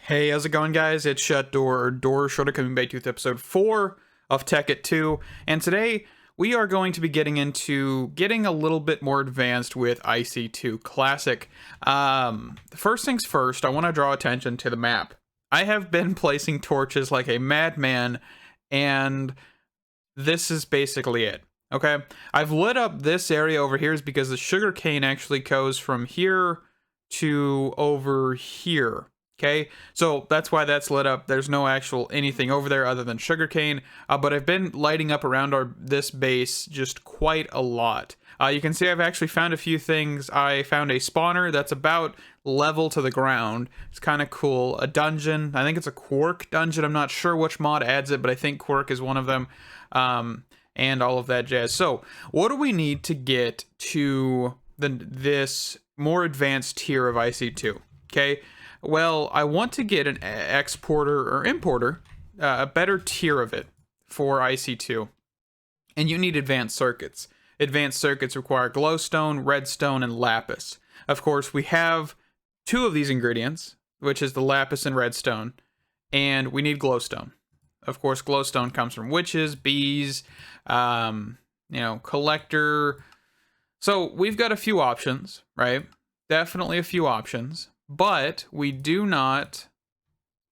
Hey, how's it going, guys? It's Shut Door, or Door Shorter, coming back to you with episode 4 of Tekkit 2. And today, we are going to be getting a little bit more advanced with IC2 Classic. First things first, I want to draw attention to the map. I have been placing torches like a madman, and this is basically it. Okay? I've lit up this area over here is because the sugarcane actually goes from here to over here. Okay, so that's why that's lit up. There's no actual anything over there other than sugarcane, but I've been lighting up around this base just quite a lot. You can see I've actually found a few things. I found a spawner that's about level to the ground. It's kind of cool. A dungeon. I think it's a quirk dungeon. I'm not sure which mod adds it, but I think quirk is one of them. And all of that jazz. So what do we need to get to this more advanced tier of IC2? Okay. Well, I want to get an exporter or importer, a better tier of it for IC2. And you need advanced circuits. Advanced circuits require glowstone, redstone, and lapis. Of course, we have 2 of these ingredients, which is the lapis and redstone, and we need glowstone. Of course, glowstone comes from witches, bees, collector. So we've got a few options, right? Definitely a few options. But we do not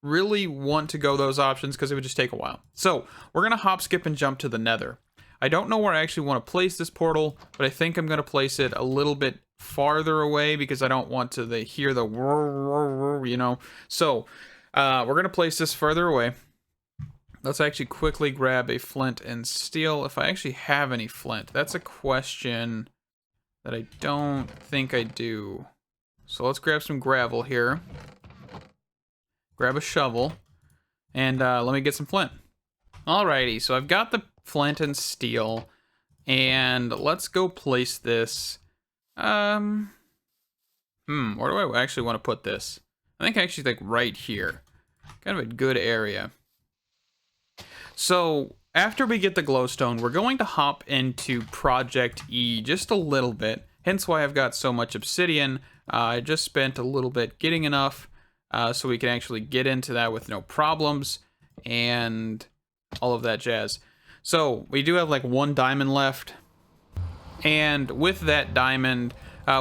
really want to go those options because it would just take a while. So we're going to hop, skip, and jump to the nether. I don't know where I actually want to place this portal, but I think I'm going to place it a little bit farther away because I don't want to hear the So we're going to place this further away. Let's actually quickly grab a flint and steel. If I actually have any flint, that's a question that I don't think I do. So let's grab some gravel here. Grab a shovel. And let me get some flint. Alrighty, so I've got the flint and steel. And let's go place this. Where do I actually want to put this? I think actually like right here. Kind of a good area. So after we get the glowstone, we're going to hop into ProjectE just a little bit. Hence why I've got so much obsidian. I just spent a little bit getting enough so we can actually get into that with no problems and all of that jazz. So we do have like 1 diamond left. And with that diamond,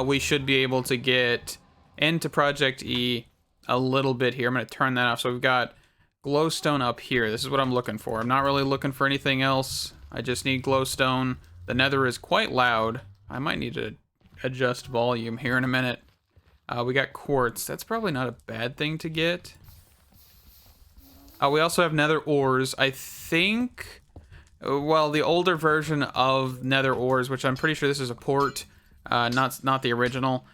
we should be able to get into ProjectE a little bit here. I'm going to turn that off. So we've got glowstone up here. This is what I'm looking for. I'm not really looking for anything else. I just need glowstone. The nether is quite loud. I might need to adjust volume here in a minute. We got quartz. That's probably not a bad thing to get. We also have nether ores. I think, well, the older version of nether ores, which I'm pretty sure this is a port, not the original.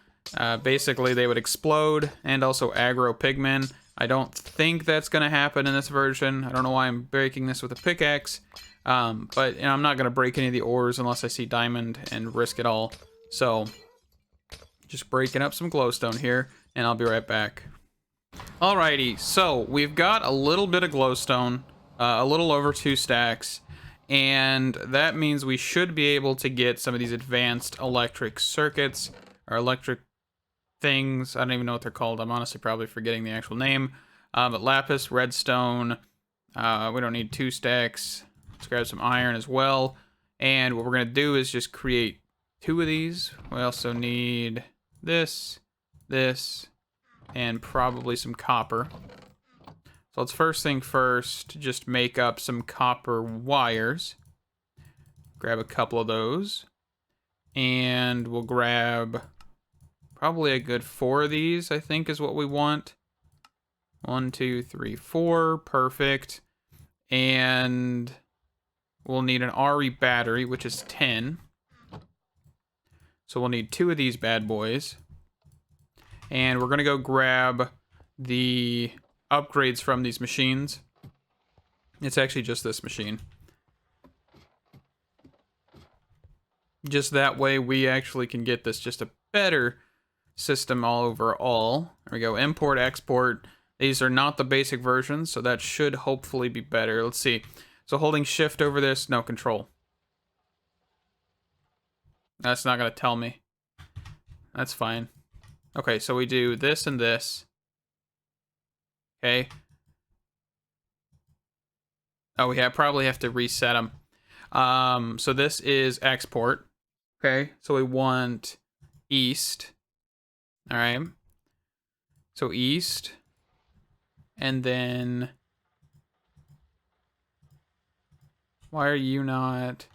Basically, they would explode and also aggro pigmen. I don't think that's going to happen in this version. I don't know why I'm breaking this with a pickaxe. But I'm not going to break any of the ores unless I see diamond and risk it all. So just breaking up some glowstone here, and I'll be right back. Alrighty, so we've got a little bit of glowstone, a little over 2 stacks, and that means we should be able to get some of these advanced electric circuits, or electric things. I don't even know what they're called. I'm honestly probably forgetting the actual name. But lapis, redstone, we don't need 2 stacks. Let's grab some iron as well. And what we're going to do is just create 2 of these. We also need this, and probably some copper. So let's first thing first, just make up some copper wires. Grab a couple of those. And we'll grab probably a good 4 of these, I think is what we want. 1, 2, 3, 4. Perfect. And we'll need an RE battery, which is 10. So we'll need 2 of these bad boys. And we're going to go grab the upgrades from these machines. It's actually just this machine. Just that way we actually can get this just a better system all overall. There we go. Import, export. These are not the basic versions, so that should hopefully be better. Let's see. So holding shift over this, no control. That's not going to tell me. That's fine. Okay, so we do this and this. Okay. Oh, we probably have to reset them. So this is export. Okay. So we want east. All right. So east. And then why are you not?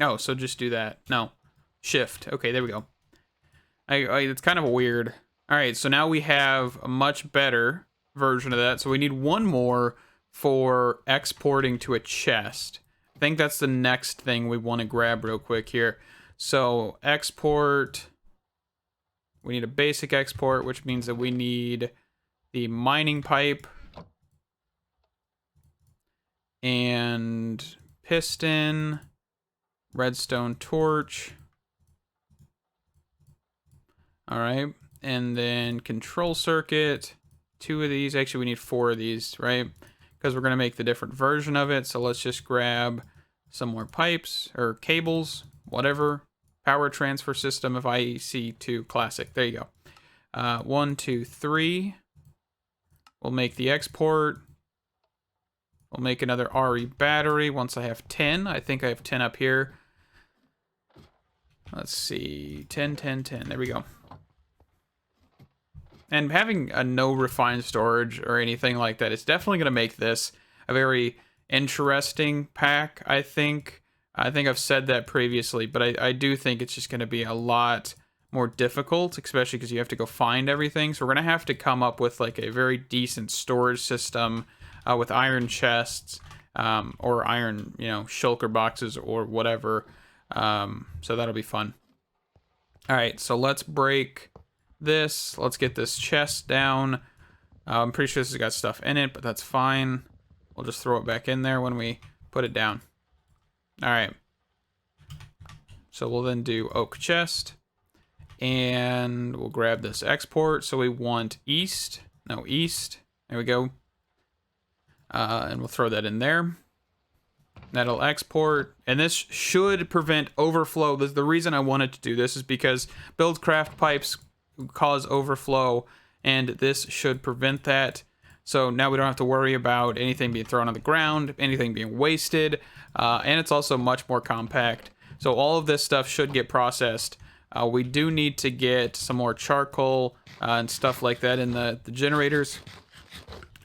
Oh, so just do that. No. Shift. Okay, there we go. It's kind of weird. All right, so now we have a much better version of that. So we need one more for exporting to a chest. I think that's the next thing we want to grab real quick here. So export. We need a basic export, which means that we need the mining pipe and piston, redstone torch. All right, and then control circuit, 2 of these. Actually, we need 4 of these, right? Because we're going to make the different version of it. So let's just grab some more pipes or cables, whatever. Power transfer system of IEC2 classic. There you go. 1, 2, 3. We'll make the export. We'll make another RE battery once I have 10. I think I have 10 up here. Let's see. 10, 10, 10. There we go. And having a no refined storage or anything like that is definitely going to make this a very interesting pack, I think. I think I've said that previously, but I do think it's just going to be a lot more difficult, especially because you have to go find everything. So we're going to have to come up with like a very decent storage system with iron chests or iron, shulker boxes or whatever. So that'll be fun. All right, so let's break this. Let's get this chest down. I'm pretty sure this has got stuff in it, but that's fine. We'll just throw it back in there when we put it down. All right. So we'll then do oak chest. And we'll grab this export. So we want east. No, east. There we go. And we'll throw that in there. That'll export. And this should prevent overflow. The reason I wanted to do this is because buildcraft pipes cause overflow, and this should prevent that. So now we don't have to worry about anything being thrown on the ground, anything being wasted, and it's also much more compact. So all of this stuff should get processed. We do need to get some more charcoal and stuff like that in the generators.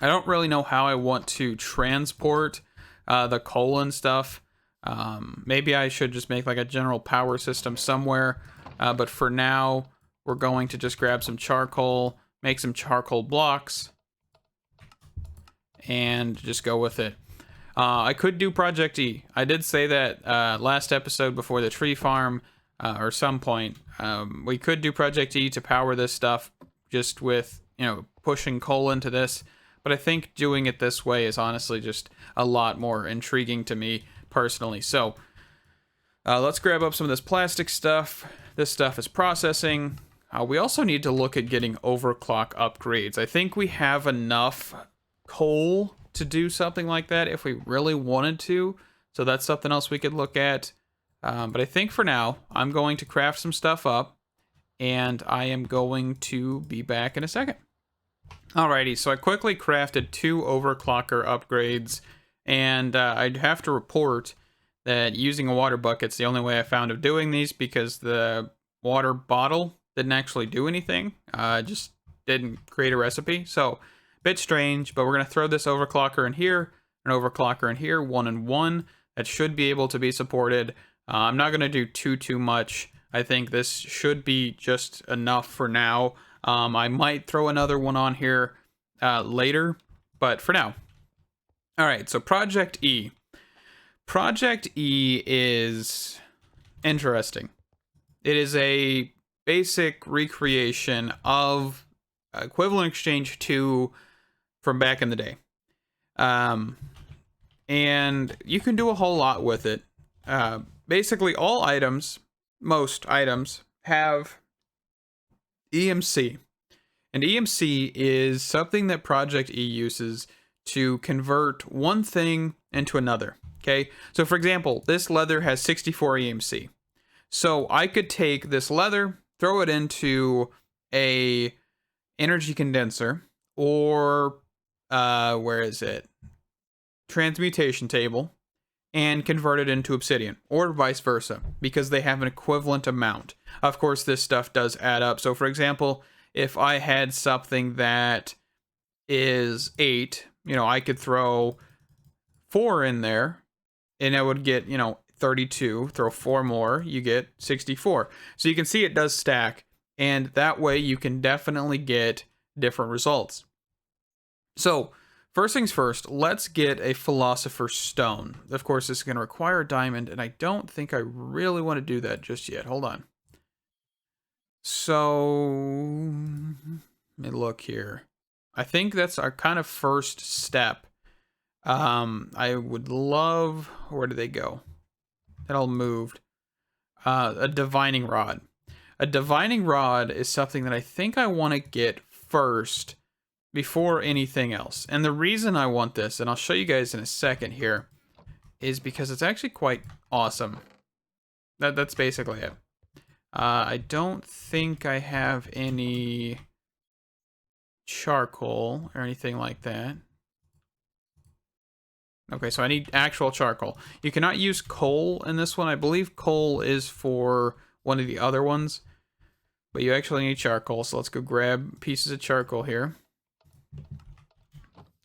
I don't really know how I want to transport the coal and stuff. Maybe I should just make like a general power system somewhere, but for now, we're going to just grab some charcoal, make some charcoal blocks, and just go with it. I could do ProjectE. I did say that last episode before the tree farm, or some point. We could do ProjectE to power this stuff just with, pushing coal into this. But I think doing it this way is honestly just a lot more intriguing to me personally. So let's grab up some of this plastic stuff. This stuff is processing. We also need to look at getting overclock upgrades. I think we have enough coal to do something like that if we really wanted to. So that's something else we could look at. But I think for now, I'm going to craft some stuff up, and I am going to be back in a second. Alrighty, so I quickly crafted 2 overclocker upgrades, and I'd have to report that using a water bucket's the only way I found of doing these, because the water bottle didn't actually do anything. Just didn't create a recipe. So, a bit strange, but we're going to throw this overclocker in here, an overclocker in here, 1 and 1. That should be able to be supported. I'm not going to do too much. I think this should be just enough for now. I might throw another one on here later, but for now. All right, so ProjectE. ProjectE is interesting. It is a basic recreation of Equivalent Exchange 2 from back in the day. And you can do a whole lot with it. Basically, all items, most items, have EMC. And EMC is something that ProjectE uses to convert one thing into another. Okay, so for example, this leather has 64 EMC. So I could take this leather, throw it into a energy condenser, or where is it? Transmutation table, and convert it into obsidian, or vice versa, because they have an equivalent amount. Of course, this stuff does add up. So for example, if I had something that is 8, I could throw 4 in there, and I would get, 32. Throw 4 more, you get 64. So you can see it does stack, and that way you can definitely get different results. So first things first, let's get a Philosopher's Stone. Of course, this is going to require a diamond, and I don't think I really want to do that just yet. Hold on. So let me look here. I think that's our kind of first step. I would love, where did they go? It all moved. A divining rod. A divining rod is something that I think I want to get first before anything else. And the reason I want this, and I'll show you guys in a second here, is because it's actually quite awesome. That's basically it. I don't think I have any charcoal or anything like that. Okay, so I need actual charcoal. You cannot use coal in this one. I believe coal is for one of the other ones. But you actually need charcoal, so let's go grab pieces of charcoal here.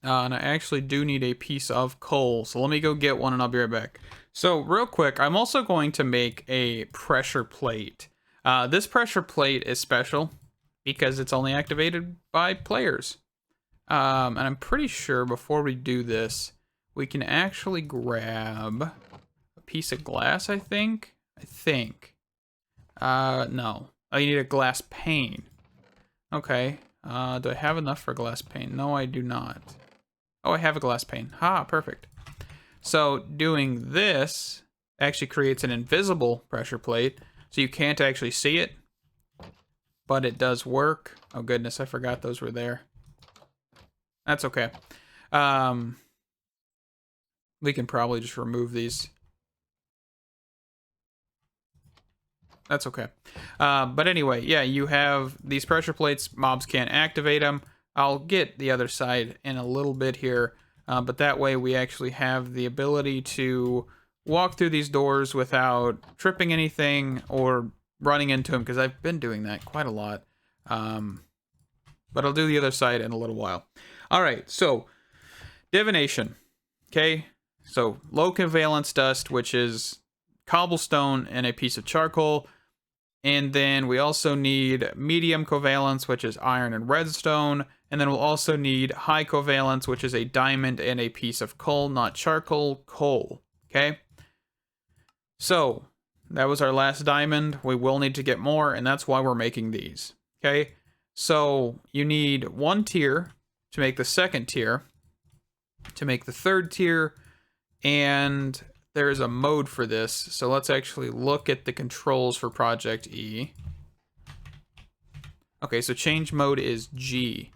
And I actually do need a piece of coal, so let me go get one and I'll be right back. So real quick, I'm also going to make a pressure plate. This pressure plate is special because it's only activated by players. And I'm pretty sure before we do this, we can actually grab a piece of glass, I think. No. Oh, you need a glass pane. Okay. Do I have enough for a glass pane? No, I do not. Oh, I have a glass pane. Ha, perfect. So doing this actually creates an invisible pressure plate, so you can't actually see it, but it does work. Oh goodness, I forgot those were there. That's okay. We can probably just remove these. That's okay. But anyway, yeah, you have these pressure plates. Mobs can't activate them. I'll get the other side in a little bit here, but that way we actually have the ability to walk through these doors without tripping anything or running into them, because I've been doing that quite a lot. But I'll do the other side in a little while. All right, so divination. Okay, so low covalence dust, which is cobblestone and a piece of charcoal. And then we also need medium covalence, which is iron and redstone. And then we'll also need high covalence, which is a diamond and a piece of coal, not charcoal, coal. Okay? So that was our last diamond. We will need to get more, and that's why we're making these. Okay? So you need 1 tier to make the 2nd tier, to make the 3rd tier, and there's a mode for this. So let's actually look at the controls for ProjectE. Okay, so change mode is G.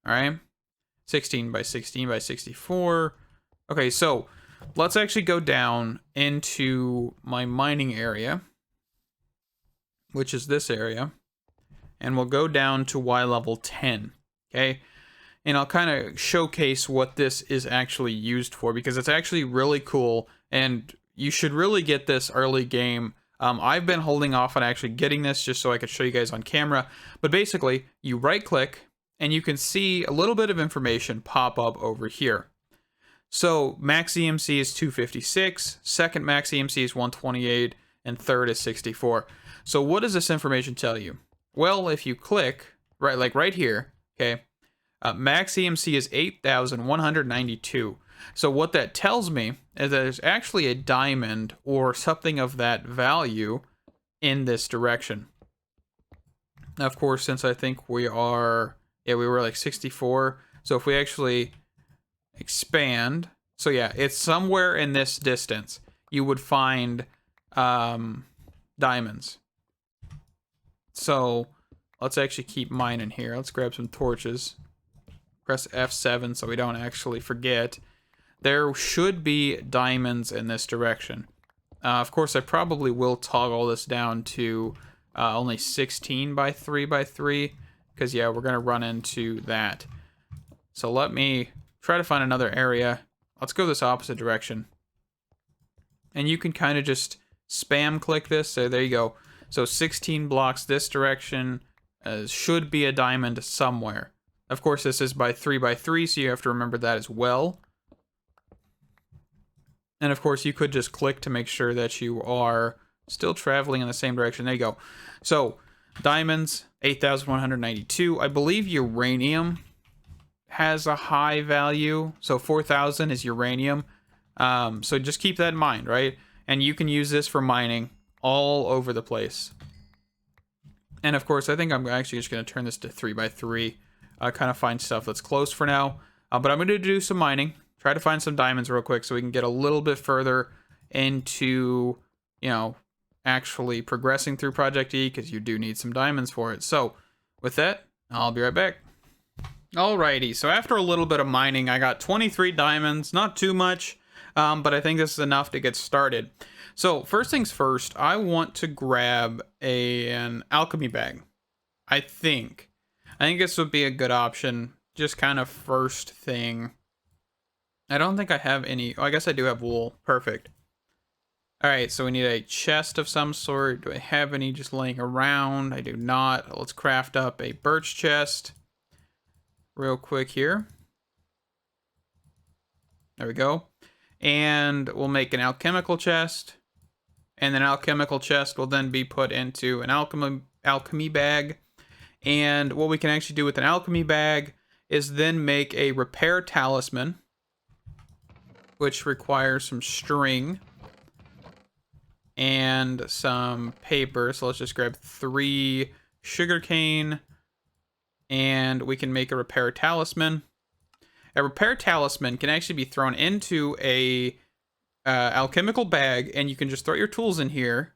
All right, 16 by 16 by 64. Okay, so let's actually go down into my mining area, which is this area, and we'll go down to Y level 10. Okay, and I'll kind of showcase what this is actually used for, because it's actually really cool, and you should really get this early game. I've been holding off on actually getting this just so I could show you guys on camera, but basically you right click and you can see a little bit of information pop up over here. So max EMC is 256, second max EMC is 128, and third is 64. So what does this information tell you? Well, if you click right here, okay, max EMC is 8,192. So what that tells me is that there's actually a diamond or something of that value in this direction. Now, of course, since I think we were like 64. So if we actually expand, so yeah, it's somewhere in this distance, you would find diamonds. So let's actually keep mining here. Let's grab some torches. Press F7 so we don't actually forget. there should be diamonds in this direction. Of course, I probably will toggle this down to only 16 by 3 by 3, because yeah, we're going to run into that. So let me try to find another area. Let's go this opposite direction. And you can kind of just spam click this. So there you go. So 16 blocks this direction should be a diamond somewhere. Of course, this is by 3 by 3, so you have to remember that as well. And of course, you could just click to make sure that you are still traveling in the same direction. There you go. So diamonds, 8,192. I believe uranium has a high value. So 4,000 is uranium. So just keep that in mind, right? And you can use this for mining all over the place. And of course, I think I'm actually just going to turn this to 3 by 3. Kind of find stuff that's close for now. But I'm going to do some mining. Try to find some diamonds real quick so we can get a little bit further into, you know, actually progressing through ProjectE, because you do need some diamonds for it. So with that, I'll be right back. Alrighty, so after a little bit of mining, I got 23 diamonds, not too much, but I think this is enough to get started. So first things first, I want to grab an alchemy bag. I think this would be a good option, just kind of first thing. I don't think I have any. Oh, I guess I do have wool. Perfect. All right, so we need a chest of some sort. Do I have any just laying around? I do not. Let's craft up a birch chest real quick here. There we go. And we'll make an alchemical chest. And an alchemical chest will then be put into an alchemy bag. And what we can actually do with an alchemy bag is then make a repair talisman, which requires some string and some paper. So let's just grab 3 sugarcane, and we can make a repair talisman. A repair talisman can actually be thrown into a alchemical bag, and you can just throw your tools in here,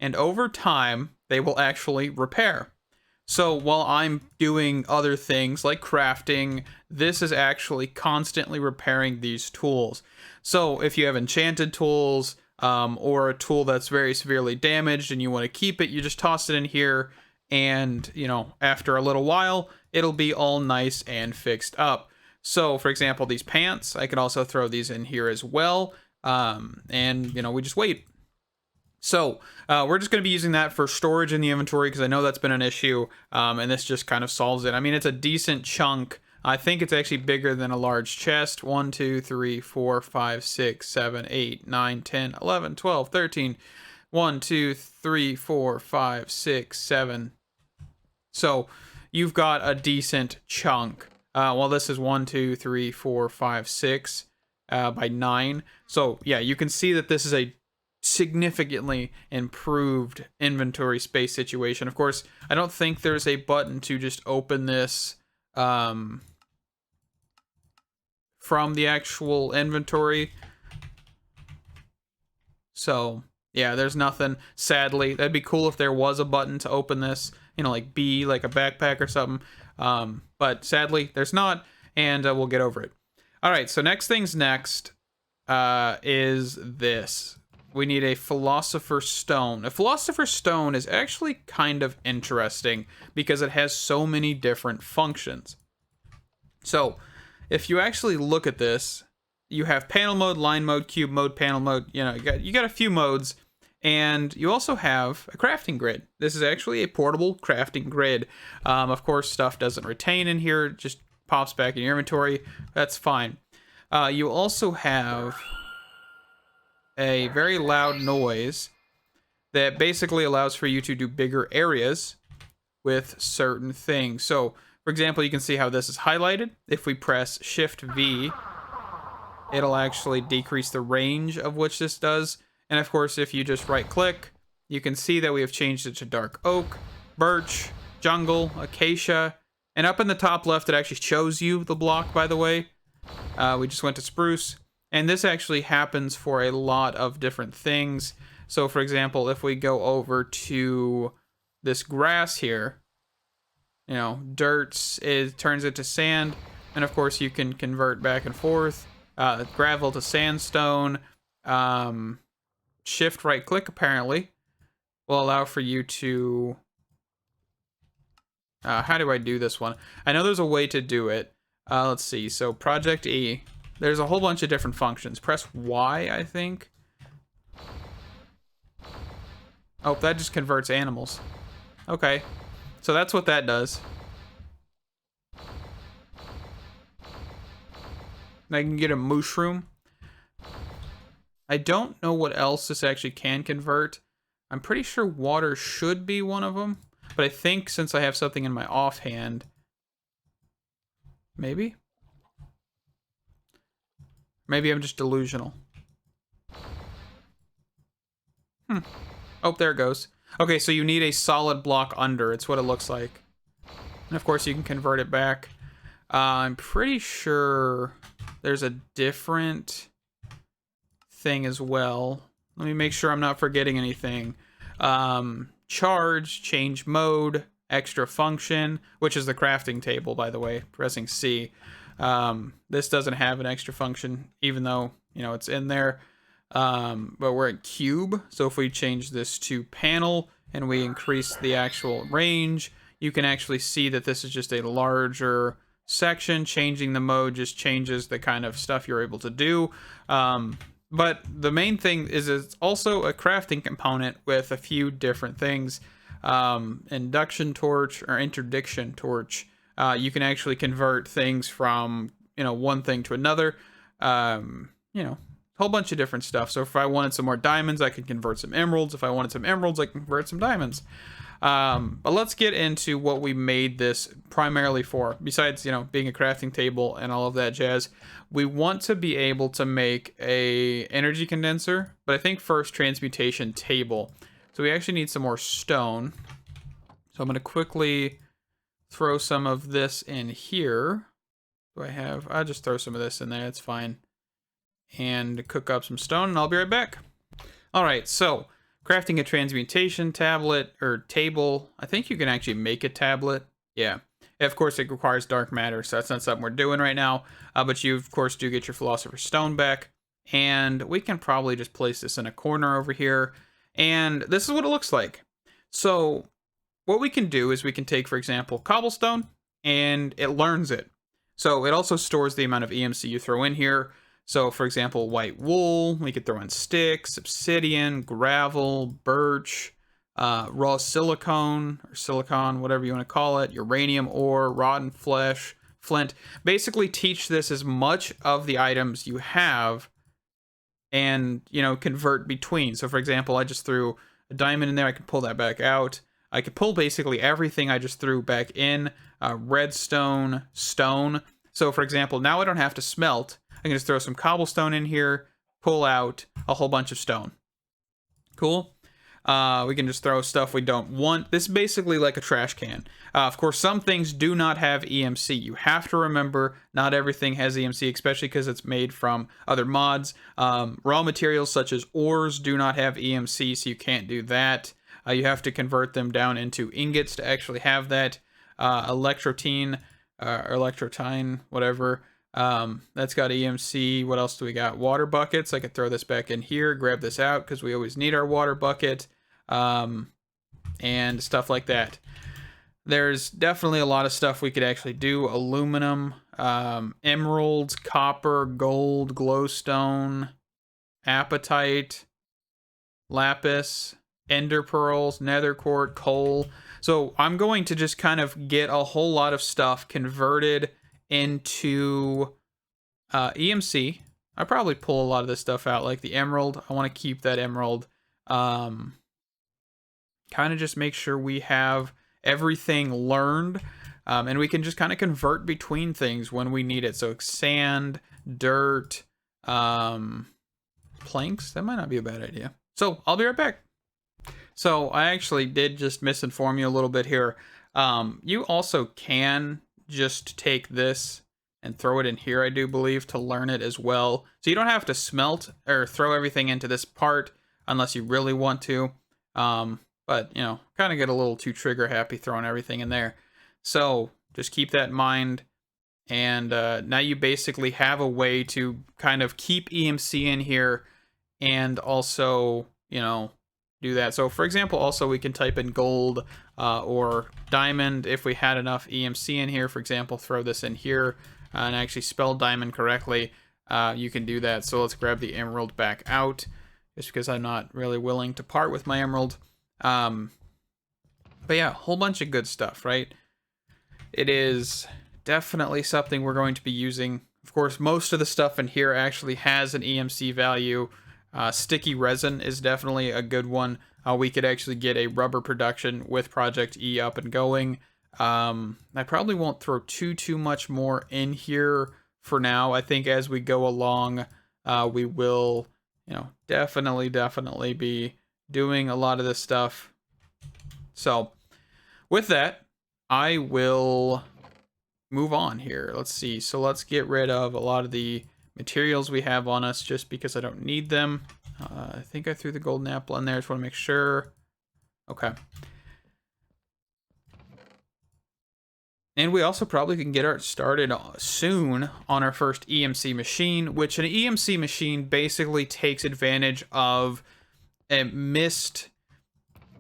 and over time they will actually repair. So while I'm doing other things like crafting, this is actually constantly repairing these tools. So if you have enchanted tools, or a tool that's very severely damaged and you want to keep it, you just toss it in here, and, you know, after a little while, it'll be all nice and fixed up. So, for example, these pants, I could also throw these in here as well, and, you know, we just wait. So, we're just going to be using that for storage in the inventory, because I know that's been an issue, and this just kind of solves it. I mean, it's a decent chunk. I think it's actually bigger than a large chest. 1, 2, 3, 4, 5, 6, 7, 8, 9, 10, 11, 12, 13. 1, 2, 3, 4, 5, 6, 7. So you've got a decent chunk. Well, this is 1, 2, 3, 4, 5, 6 by 9. So yeah, you can see that this is a significantly improved inventory space situation. Of course, I don't think there's a button to just open this from the actual inventory. So yeah, there's nothing, sadly. That'd be cool if there was a button to open this, you know, like B, like a backpack or something. But sadly, there's not, and we'll get over it. All right, so next things next is this. We need a Philosopher's Stone. A Philosopher's Stone is actually kind of interesting because it has so many different functions. So if you actually look at this, you have panel mode, line mode, cube mode, panel mode. You know, you got a few modes, and you also have a crafting grid. This is actually a portable crafting grid. Of course, stuff doesn't retain in here; it just pops back in your inventory. That's fine. You also have a very loud noise that basically allows for you to do bigger areas with certain things. So, for example, you can see how this is highlighted. If we press Shift V, it'll actually decrease the range of which this does. And of course, if you just right click, you can see that we have changed it to dark oak, birch, jungle, acacia, and up in the top left, it actually shows you the block, by the way. We just went to spruce, and this actually happens for a lot of different things. So for example, if we go over to this grass here, you know, dirt turns into sand, and of course you can convert back and forth. Gravel to sandstone. Shift right click apparently will allow for you to... how do I do this one? I know there's a way to do it. Let's see. So ProjectE. There's a whole bunch of different functions. Press Y, I think. Oh, that just converts animals. Okay. So that's what that does. I can get a mushroom. I don't know what else this actually can convert. I'm pretty sure water should be one of them. But I think since I have something in my offhand... Maybe? Maybe I'm just delusional. Oh, there it goes. Okay, so you need a solid block under. It's what it looks like. And of course, you can convert it back. I'm pretty sure there's a different thing as well. Let me make sure I'm not forgetting anything. Charge, change mode, extra function, which is the crafting table, by the way, pressing C. This doesn't have an extra function, even though, you know, it's in there. But we're at cube, so if we change this to panel and we increase the actual range, you can actually see that this is just a larger section. Changing the mode just changes the kind of stuff you're able to do. But the main thing is it's also a crafting component with a few different things. Induction torch or interdiction torch. You can actually convert things from, you know, one thing to another. You know, a whole bunch of different stuff. So if I wanted some more diamonds, I could convert some emeralds. If I wanted some emeralds, I can convert some diamonds. But let's get into what we made this primarily for. Besides, you know, being a crafting table and all of that jazz, we want to be able to make a energy condenser, but I think first transmutation table. So we actually need some more stone. So I'm going to quickly throw some of this in here. Do I have... I'll just throw some of this in there. It's fine. And cook up some stone, and I'll be right back. All right, so crafting a transmutation tablet or table. I think you can actually make a tablet. Yeah. Of course, it requires dark matter, so that's not something we're doing right now. But you, of course, do get your Philosopher's Stone back. And we can probably just place this in a corner over here. And this is what it looks like. So what we can do is we can take, for example, cobblestone, and it learns it. So it also stores the amount of EMC you throw in here. So, for example, white wool, we could throw in sticks, obsidian, gravel, birch, raw silicone, or silicon, whatever you want to call it, uranium ore, rotten flesh, flint. Basically teach this as much of the items you have and, you know, convert between. So, for example, I just threw a diamond in there. I can pull that back out. I could pull basically everything I just threw back in. Redstone, stone. So, for example, now I don't have to smelt. I can just throw some cobblestone in here, pull out a whole bunch of stone. Cool. We can just throw stuff we don't want. This is basically like a trash can. Of course, some things do not have EMC. You have to remember not everything has EMC, especially because it's made from other mods. Raw materials such as ores do not have EMC, so you can't do that. You have to convert them down into ingots to actually have that. Electrotine, whatever. That's got EMC. What else do we got? Water buckets. I could throw this back in here, grab this out because we always need our water bucket, and stuff like that. There's definitely a lot of stuff we could actually do. Aluminum, emeralds, copper, gold, glowstone, apatite, lapis, ender pearls, nether quartz, coal. So I'm going to just kind of get a whole lot of stuff converted into EMC. I probably pull a lot of this stuff out, like the emerald. I want to keep that emerald. Kind of just make sure we have everything learned, and we can just kind of convert between things when we need it. So sand, dirt, planks. That might not be a bad idea. So I'll be right back. So I actually did just misinform you a little bit here. You also can just take this and throw it in here, I do believe, to learn it as well. So you don't have to smelt or throw everything into this part unless you really want to. But, you know, kind of get a little too trigger happy throwing everything in there. So just keep that in mind. And now you basically have a way to kind of keep EMC in here and also, you know, do that. So for example, also we can type in gold or diamond if we had enough EMC in here. For example, throw this in here and actually spell diamond correctly. You can do that. So let's grab the emerald back out, just because I'm not really willing to part with my emerald. But yeah, a whole bunch of good stuff, right? It is definitely something we're going to be using. Of course, most of the stuff in here actually has an EMC value. Sticky resin is definitely a good one. We could actually get a rubber production with ProjectE up and going. I probably won't throw too much more in here for now. I think as we go along, we will, you know, definitely be doing a lot of this stuff. So with that, I will move on here. Let's see. So let's get rid of a lot of the materials we have on us just because I don't need them. I think I threw the golden apple in there. Just want to make sure. Okay. And we also probably can get started soon on our first EMC machine, which an EMC machine basically takes advantage of a missed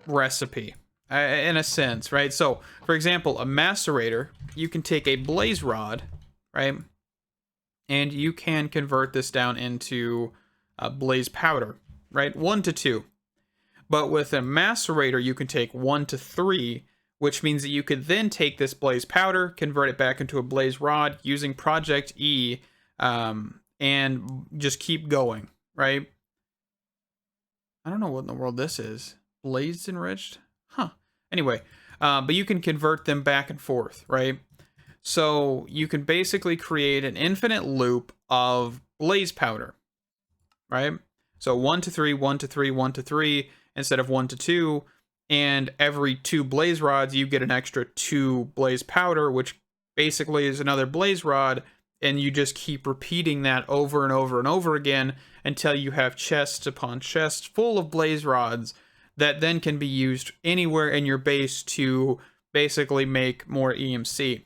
recipe in a sense, right? So, for example, a macerator, you can take a blaze rod, right? And you can convert this down into a blaze powder, right? 1 to 2. But with a macerator, you can take 1 to 3, which means that you could then take this blaze powder, convert it back into a blaze rod using ProjectE, and just keep going, right? I don't know what in the world this is. Blaze enriched? Huh. Anyway, but you can convert them back and forth, right? So you can basically create an infinite loop of blaze powder, right? So 1 to 3, 1 to 3, 1 to 3, instead of 1 to 2. And every 2 blaze rods, you get an extra 2 blaze powder, which basically is another blaze rod. And you just keep repeating that over and over and over again until you have chests upon chests full of blaze rods that then can be used anywhere in your base to basically make more EMC.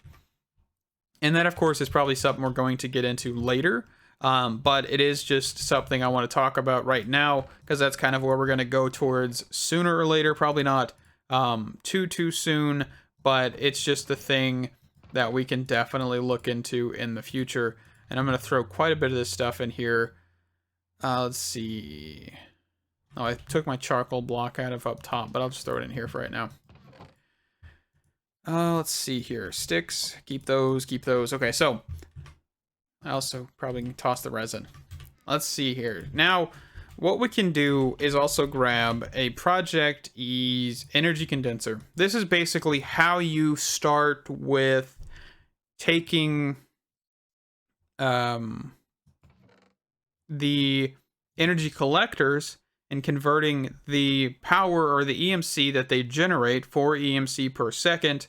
And that, of course, is probably something we're going to get into later. But it is just something I want to talk about right now, because that's kind of where we're going to go towards sooner or later. Probably not too soon, but it's just the thing that we can definitely look into in the future. And I'm going to throw quite a bit of this stuff in here. Let's see. Oh, I took my charcoal block out of up top, but I'll just throw it in here for right now. Let's see here. Sticks. Keep those. Okay, so I also probably can toss the resin. Let's see here. Now, what we can do is also grab a ProjectE's energy condenser. This is basically how you start with taking the energy collectors and converting the power or the EMC that they generate, 4 EMC per second,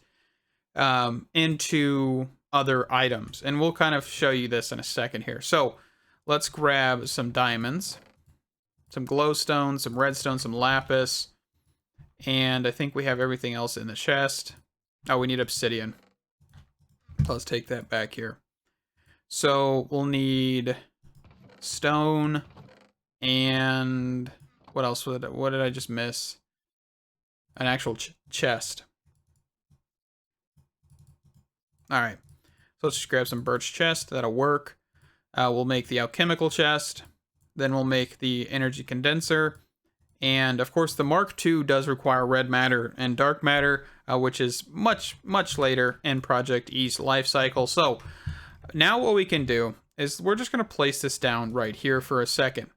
into other items. And we'll kind of show you this in a second here. So let's grab some diamonds, some glowstone, some redstone, some lapis, and I think we have everything else in the chest. Oh, we need obsidian. Let's take that back here. So we'll need stone and what else? What did I just miss? An actual chest. All right. So let's just grab some birch chest. That'll work. We'll make the alchemical chest. Then we'll make the energy condenser. And of course, the Mark II does require red matter and dark matter, which is much later in ProjectE's life cycle. So now what we can do is we're just going to place this down right here for a second.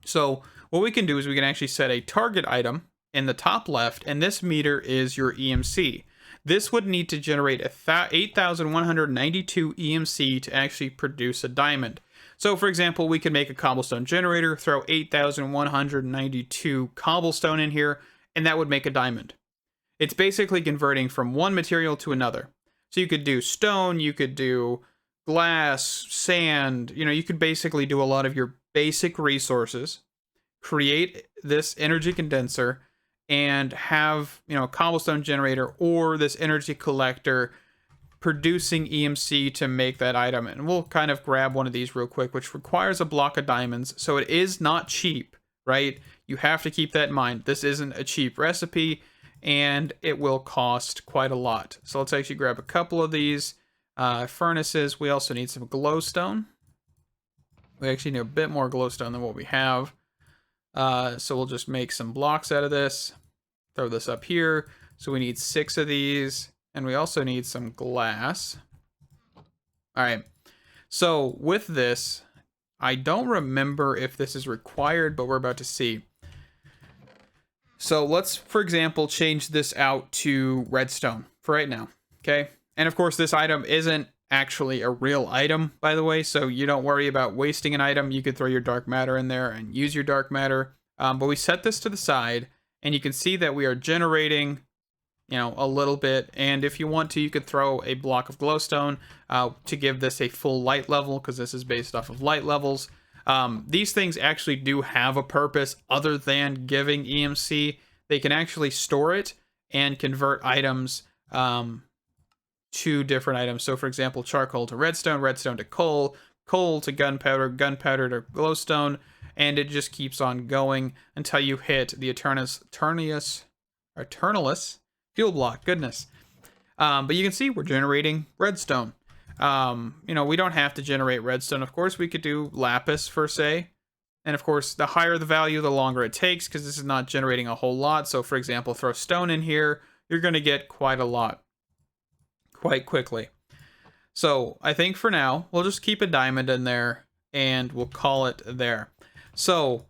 So what we can do is we can actually set a target item in the top left, and this meter is your EMC. This would need to generate 8,192 EMC to actually produce a diamond. So for example, we could make a cobblestone generator, throw 8,192 cobblestone in here, and that would make a diamond. It's basically converting from one material to another. So you could do stone, you could do glass, sand, you could basically do a lot of your basic resources, create this energy condenser, and have, a cobblestone generator or this energy collector producing EMC to make that item. And we'll kind of grab one of these real quick, which requires a block of diamonds. So it is not cheap, right? You have to keep that in mind. This isn't a cheap recipe, and it will cost quite a lot. So let's actually grab a couple of these furnaces. We also need some glowstone. We actually need a bit more glowstone than what we have. So we'll just make some blocks out of this. Throw this up here. So we need 6 of these. And we also need some glass. All right. So with this, I don't remember if this is required, but we're about to see. So let's, for example, change this out to redstone for right now. Okay. And of course, this item isn't actually a real item, by the way. So you don't worry about wasting an item. You could throw your dark matter in there and use your dark matter. But we set this to the side, and you can see that we are generating, you know, a little bit. And if you want to, you could throw a block of glowstone to give this a full light level, because this is based off of light levels. These things actually do have a purpose other than giving EMC. They can actually store it and convert items to different items. So for example, charcoal to redstone, redstone to coal, coal to gunpowder, gunpowder to glowstone, and it just keeps on going until you hit the Eternalis fuel block. Goodness. But you can see we're generating redstone. You know, we don't have to generate redstone. Of course, we could do lapis per se. And of course, the higher the value, the longer it takes, because this is not generating a whole lot. So for example, throw stone in here, you're going to get quite a lot quite quickly. So I think for now, we'll just keep a diamond in there and we'll call it there. So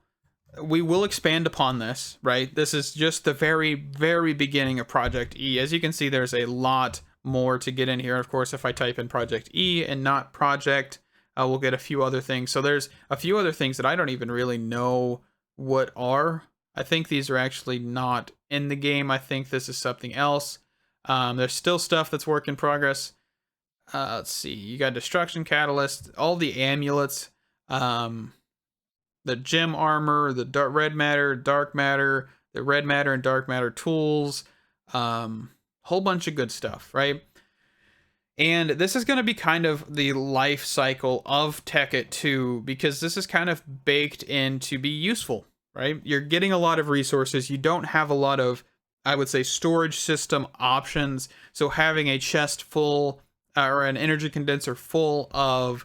we will expand upon this, right? This is just the very, very beginning of ProjectE. As you can see, there's a lot more to get in here. Of course, if I type in ProjectE and not project, we'll get a few other things. So there's a few other things that I don't even really know what are. I think these are actually not in the game. I think this is something else. There's still stuff that's work in progress. Let's see. You got destruction catalyst, all the amulets, the gem armor, the red matter, dark matter, the red matter and dark matter tools, whole bunch of good stuff, right? And this is going to be kind of the life cycle of Tekkit 2, because this is kind of baked in to be useful, right? You're getting a lot of resources. You don't have a lot of, I would say, storage system options. So having a chest full or an energy condenser full of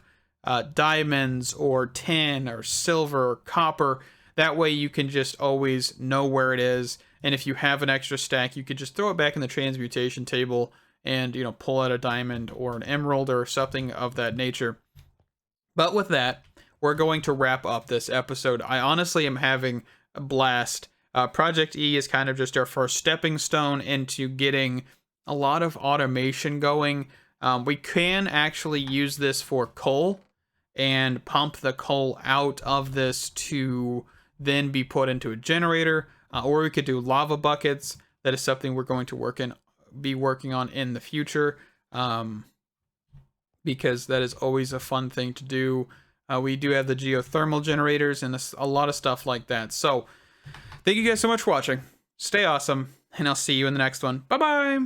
diamonds or tin or silver or copper, that way you can just always know where it is. And if you have an extra stack, you could just throw it back in the transmutation table and, you know, pull out a diamond or an emerald or something of that nature. But with that, we're going to wrap up this episode. I honestly am having a blast. ProjectE is kind of just our first stepping stone into getting a lot of automation going. We can actually use this for coal and pump the coal out of this to then be put into a generator, or we could do lava buckets. That is something we're going to be working on in the future, because that is always a fun thing to do. We do have the geothermal generators and a lot of stuff like that. So thank you guys so much for watching. Stay awesome, and I'll see you in the next one. Bye bye.